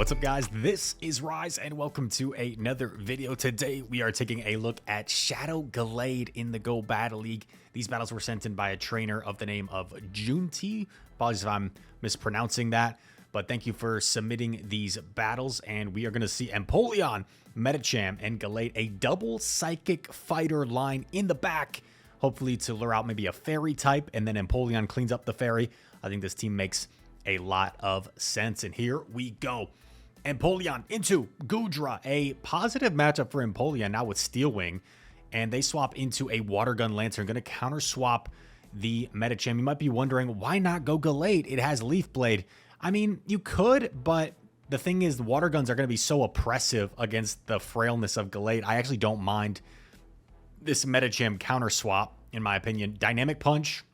What's up, guys? This is Rise and welcome to another video. Today we are taking a look at Shadow Gallade in the Go Battle League. These battles were sent in by a trainer of the name of Junti. Apologies if I'm mispronouncing that, but thank you for submitting these battles. And we are going to see Empoleon, Medicham, and Gallade, a double psychic fighter line in the back, hopefully to lure out maybe a fairy type, and then Empoleon cleans up the fairy. I think this team makes a lot of sense, and here we go. Empoleon into Goodra, a positive matchup for Empoleon now with Steel Wing, and they swap into a Water Gun Lantern, going to counter swap the Medicham. You might be wondering, why not go Gallade? It has Leaf Blade. I mean, you could, but the thing is, the Water Guns are going to be so oppressive against the frailness of Gallade. I actually don't mind this Medicham counter swap, in my opinion. Dynamic Punch,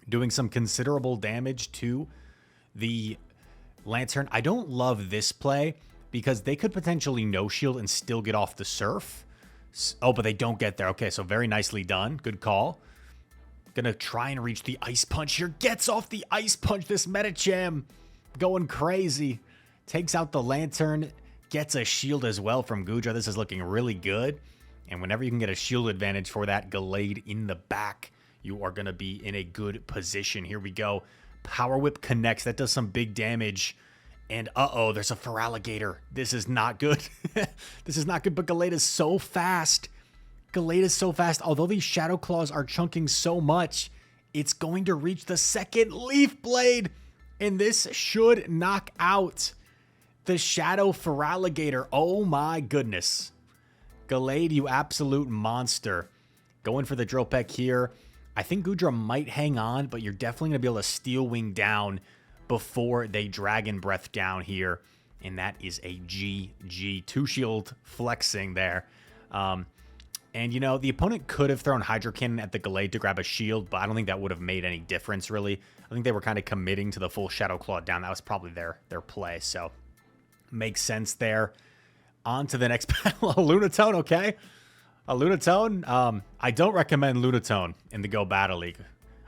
doing some considerable damage to the Lantern. I don't love this play because they could potentially no shield and still get off the surf. Oh, but they don't get there. Okay, so very nicely done. Good call. Gonna try and reach the Ice Punch here. Gets off the Ice Punch. This Medicham going crazy. Takes out the Lantern. Gets a shield as well from Goodra. This is looking really good. And whenever you can get a shield advantage for that Gallade in the back, you are going to be in a good position. Here we go. Power Whip connects. That does some big damage. And uh-oh, there's a Feraligatr. This is not good. This is not good, but Gallade is so fast. Gallade is so fast. Although these Shadow Claws are chunking so much, it's going to reach the second Leaf Blade. And this should knock out the Shadow Feraligatr. Oh my goodness. Gallade, you absolute monster. Going for the Drill Peck here. I think Goodra might hang on, but you're definitely going to be able to Steel Wing down before they Dragon Breath down here. And that is a GG. Two shield flexing there. And, you know, the opponent could have thrown Hydro Cannon at the Gallade to grab a shield, but I don't think that would have made any difference, really. I think they were kind of committing to the full Shadow Claw down. That was probably their play, so makes sense there. On to the next battle. A Lunatone, okay? A Lunatone. I don't recommend Lunatone in the Go Battle League.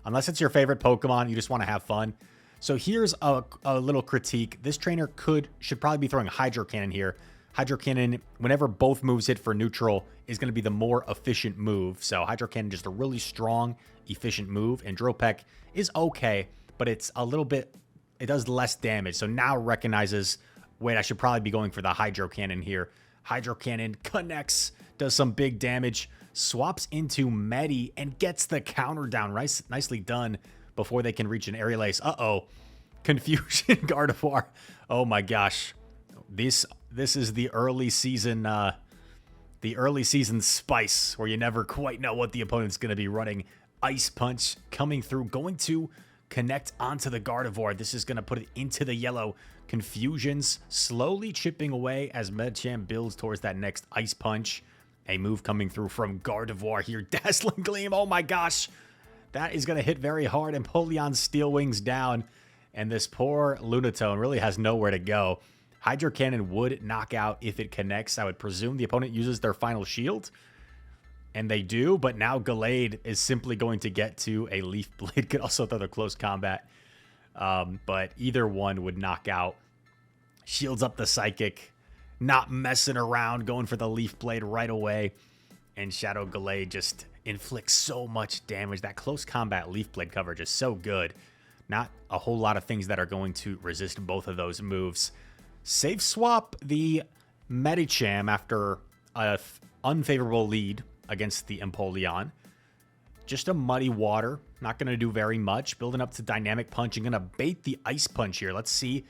Unless it's your favorite Pokemon, you just want to have fun. So here's a little critique. This trainer should probably be throwing Hydro Cannon here. Hydro Cannon, whenever both moves hit for neutral, is going to be the more efficient move. So Hydro Cannon, just a really strong, efficient move. And Drill Peck is okay, but it's a little bit, it does less damage. So now recognizes, wait, I should probably be going for the Hydro Cannon here. Hydro Cannon connects, does some big damage, swaps into Medi, and gets the counter down. Nicely done before they can reach an Aerial Ace. Uh-oh. Confusion Gardevoir. Oh my gosh. This is the early season spice, where you never quite know what the opponent's going to be running. Ice Punch coming through, going to connect onto the Gardevoir. This is going to put it into the yellow. Confusions slowly chipping away as Medicham builds towards that next Ice Punch. A move coming through from Gardevoir here. Dazzling Gleam. Oh my gosh. That is going to hit very hard. Empoleon Steel Wings down. And this poor Lunatone really has nowhere to go. Hydro Cannon would knock out if it connects. I would presume the opponent uses their final shield. And they do. But now Gallade is simply going to get to a Leaf Blade. Could also throw the close combat. But either one would knock out. Shields up the Psychic. Not messing around. Going for the Leaf Blade right away. And Shadow Gallade just inflicts so much damage. That close combat Leaf Blade coverage is so good. Not a whole lot of things that are going to resist both of those moves. Safe swap the Medicham after an unfavorable lead against the Empoleon. Just a Muddy Water. Not going to do very much. Building up to Dynamic Punch. And going to bait the Ice Punch here. Let's see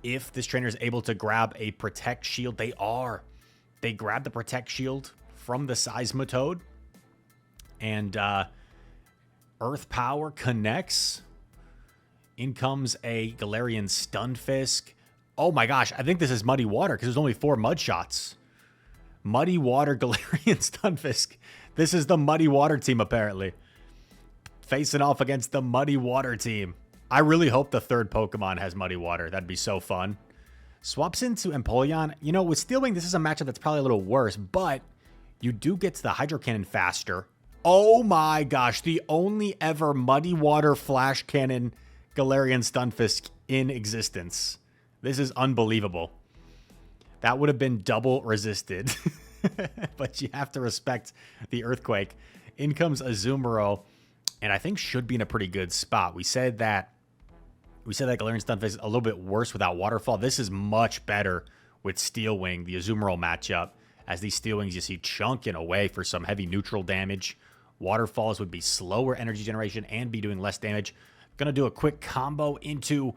if this trainer is able to grab a Protect Shield. They are. They grab the Protect Shield from the Seismitoad. And Earth Power connects. In comes a Galarian Stunfisk. Oh my gosh, I think this is Muddy Water because there's only 4 Mud Shots. Muddy Water, Galarian Stunfisk. This is the Muddy Water team, apparently. Facing off against the Muddy Water team. I really hope the third Pokemon has Muddy Water. That'd be so fun. Swaps into Empoleon. You know, with Steel Wing, this is a matchup that's probably a little worse, but you do get to the Hydro Cannon faster. Oh my gosh, the only ever Muddy Water Flash Cannon Galarian Stunfisk in existence. This is unbelievable. That would have been double resisted. But you have to respect the Earthquake. In comes Azumarill, and I think should be in a pretty good spot. We said that Galarian Stunfisk is a little bit worse without Waterfall. This is much better with Steel Wing, the Azumarill matchup, as these Steel Wings you see chunking away for some heavy neutral damage. Waterfalls would be slower energy generation and be doing less damage. Gonna do a quick combo into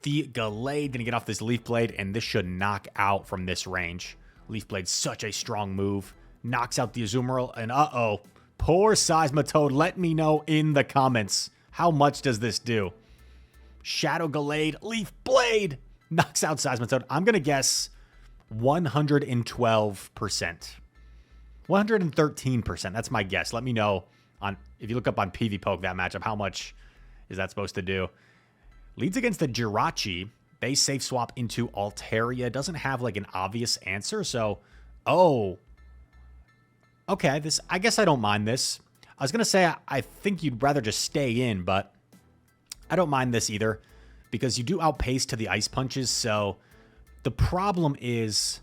the Gallade. Gonna get off this Leaf Blade, and this should knock out from this range. Leaf Blade's such a strong move. Knocks out the Azumarill, and uh-oh. Poor Seismitoad. Let me know in the comments. How much does this do? Shadow Gallade, Leaf Blade. Knocks out Seismitoad. I'm gonna guess 112%. 113%. That's my guess. Let me know on if you look up on PvPoke that matchup, how much is that supposed to do? Leads against the Jirachi. Base safe swap into Altaria. Doesn't have like an obvious answer, so okay, I guess I don't mind this. I was gonna say I think you'd rather just stay in, but I don't mind this either because you do outpace to the ice punches. So the problem is,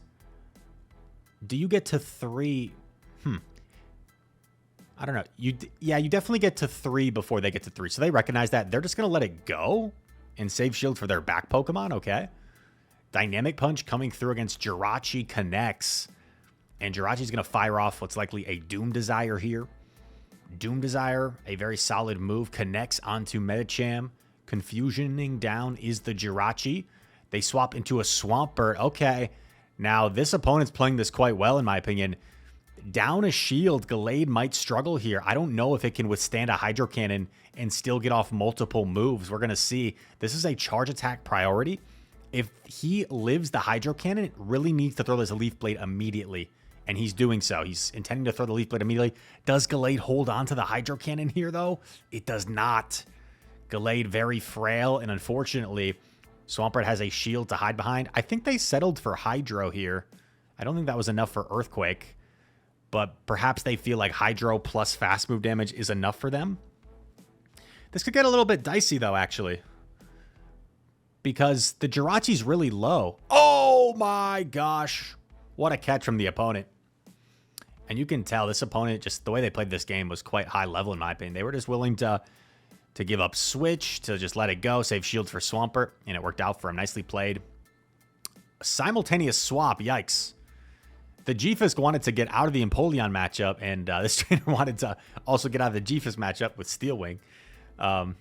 do you get to 3? I don't know. You definitely get to 3 before they get to 3. So they recognize that. They're just going to let it go and save shield for their back Pokemon. Okay. Dynamic Punch coming through against Jirachi connects. And Jirachi's going to fire off what's likely a Doom Desire here. Doom Desire, a very solid move, connects onto Medicham. Confusioning down is the Jirachi. They swap into a Swampert. Okay. Now, this opponent's playing this quite well, in my opinion. Down a shield, Gallade might struggle here. I don't know if it can withstand a Hydro Cannon and still get off multiple moves. We're going to see. This is a charge attack priority. If he lives the Hydro Cannon, it really needs to throw this Leaf Blade immediately. And he's doing so. He's intending to throw the Leaf Blade immediately. Does Gallade hold on to the Hydro Cannon here, though? It does not. Gallade very frail, and unfortunately, Swampert has a shield to hide behind. I think they settled for Hydro here. I don't think that was enough for Earthquake. But perhaps they feel like Hydro plus fast move damage is enough for them. This could get a little bit dicey, though, actually. Because the Jirachi's really low. Oh, my gosh. What a catch from the opponent. And you can tell this opponent, just the way they played this game was quite high level, in my opinion. They were just willing to give up Switch, to just let it go, save shield for Swampert, and it worked out for him. Nicely played. A simultaneous swap, yikes. The G-Fisk wanted to get out of the Empoleon matchup, and this trainer wanted to also get out of the G-Fisk matchup with Steel Wing. So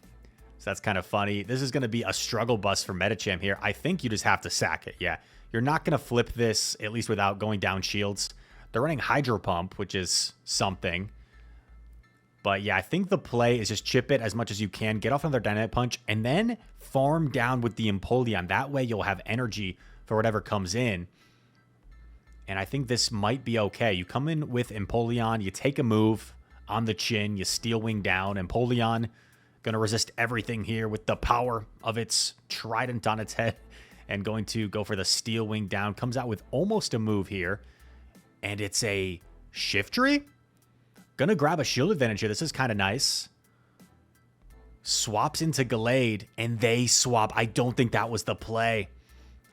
that's kind of funny. This is going to be a struggle bus for Medicham here. I think you just have to sack it, yeah. You're not going to flip this, at least without going down shields. They're running Hydro Pump, which is something. But yeah, I think the play is just chip it as much as you can, get off another Dynamic Punch, and then farm down with the Empoleon. That way you'll have energy for whatever comes in. And I think this might be okay. You come in with Empoleon, you take a move on the chin, you Steel Wing down. Empoleon going to resist everything here with the power of its trident on its head. And going to go for the Steel Wing down. Comes out with almost a move here. And it's a Shiftry. Gonna grab a shield advantage here. This is kind of nice. Swaps into Gallade, and they swap. I don't think that was the play.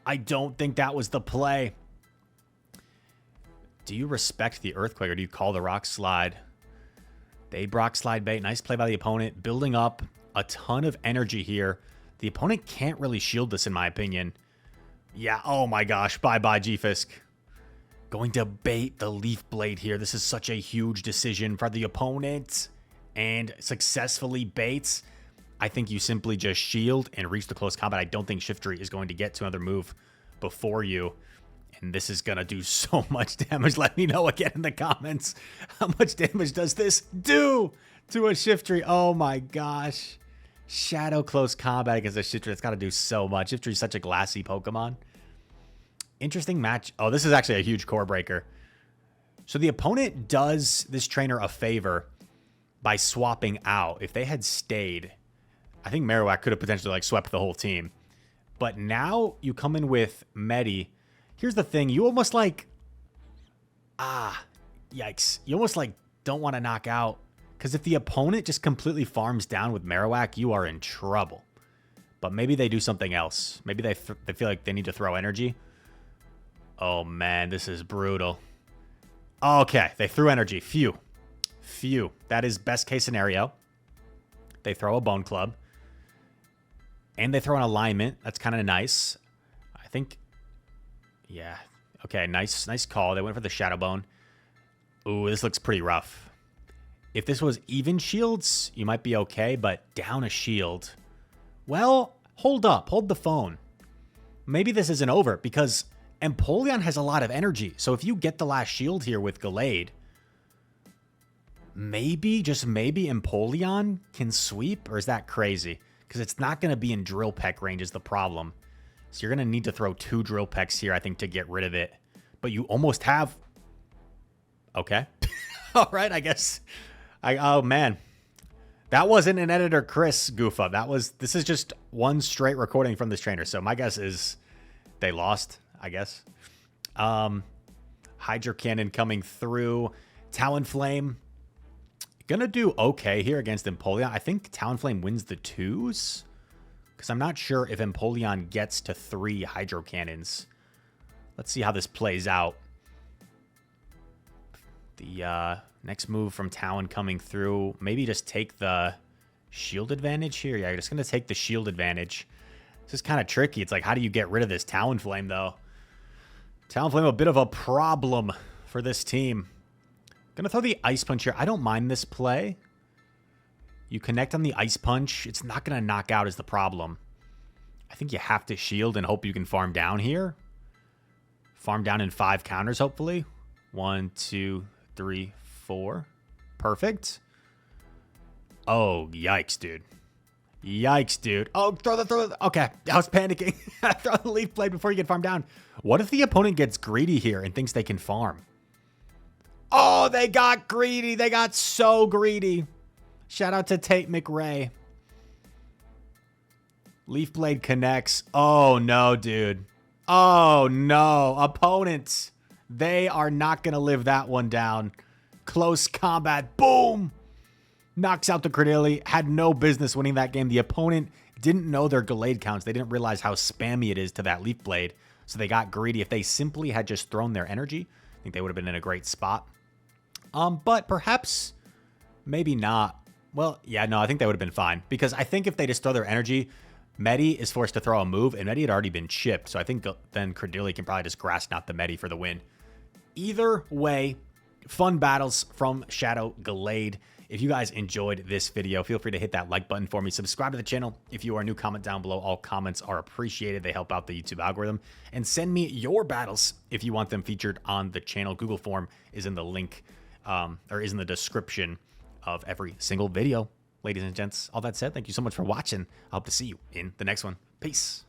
I don't think that was the play. Do you respect the Earthquake, or do you call the Rock Slide? They Rock Slide bait. Nice play by the opponent. Building up a ton of energy here. The opponent can't really shield this, in my opinion. Yeah, oh my gosh. Bye-bye, G-Fisk. Going to bait the Leaf Blade here. This is such a huge decision for the opponent. And successfully baits. I think you simply just shield and reach the close combat. I don't think Shiftry is going to get to another move before you. And this is going to do so much damage. Let me know again in the comments. How much damage does this do to a Shiftry? Oh my gosh. Shadow close combat against a Shiftry. It's got to do so much. Shiftry is such a glassy Pokemon. Interesting match. Oh, this is actually a huge core breaker. So the opponent does this trainer a favor by swapping out. If they had stayed, I think Marowak could have potentially like swept the whole team. But now you come in with Medi. Here's the thing. You almost like... yikes. You almost like don't want to knock out. Because if the opponent just completely farms down with Marowak, you are in trouble. But maybe they do something else. Maybe they feel like they need to throw energy. Oh, man, this is brutal. Okay, they threw energy. Phew. Phew. That is best case scenario. They throw a Bone Club. And they throw an alignment. That's kind of nice. I think... Yeah. Okay, nice call. They went for the Shadow Bone. Ooh, this looks pretty rough. If this was even shields, you might be okay, but down a shield... Well, hold up. Hold the phone. Maybe this isn't over, because Empoleon has a lot of energy. So if you get the last shield here with Gallade, maybe, just maybe, Empoleon can sweep? Or is that crazy? Because it's not going to be in Drill Peck range is the problem. So you're going to need to throw 2 Drill Pecks here, I think, to get rid of it. But you almost have... Okay. All right, I guess. Oh, man. That wasn't an editor Chris goof up. This is just one straight recording from this trainer. So my guess is they lost, I guess. Hydro Cannon coming through. Talonflame. Gonna do okay here against Empoleon. I think Talonflame wins the 2s. Because I'm not sure if Empoleon gets to 3 Hydro Cannons. Let's see how this plays out. The next move from Talon coming through. Maybe just take the shield advantage here. Yeah, you're just going to take the shield advantage. This is kind of tricky. It's like, how do you get rid of this Talonflame, though? Talonflame, a bit of a problem for this team. Going to throw the Ice Punch here. I don't mind this play. You connect on the Ice Punch. It's not going to knock out is the problem. I think you have to shield and hope you can farm down here. Farm down in 5 counters, hopefully. 1, 2, 3, 4. Perfect. Oh, yikes, dude. Yikes, dude. Oh, throw the... Okay, I was panicking. Throw the Leaf Blade before you get farmed down. What if the opponent gets greedy here and thinks they can farm? Oh, they got greedy. They got so greedy. Shout out to Tate McRae. Leaf Blade connects. Oh, no, dude. Oh, no. Opponents. They are not going to live that one down. Close combat. Boom. Knocks out the Credilli. Had no business winning that game. The opponent didn't know their Gallade counts. They didn't realize how spammy it is to that Leaf Blade. So they got greedy. If they simply had just thrown their energy, I think they would have been in a great spot. But perhaps, maybe not. Well, yeah, no, I think they would have been fine. Because I think if they just throw their energy, Medi is forced to throw a move, and Medi had already been chipped. So I think then Credilli can probably just grass knot the Medi for the win. Either way, fun battles from Shadow Gallade. If you guys enjoyed this video, feel free to hit that like button for me. Subscribe to the channel. If you are new, comment down below. All comments are appreciated. They help out the YouTube algorithm. And send me your battles if you want them featured on the channel. Google form is in the link, or is in the description of every single video. Ladies and gents, all that said, thank you so much for watching. I hope to see you in the next one. Peace.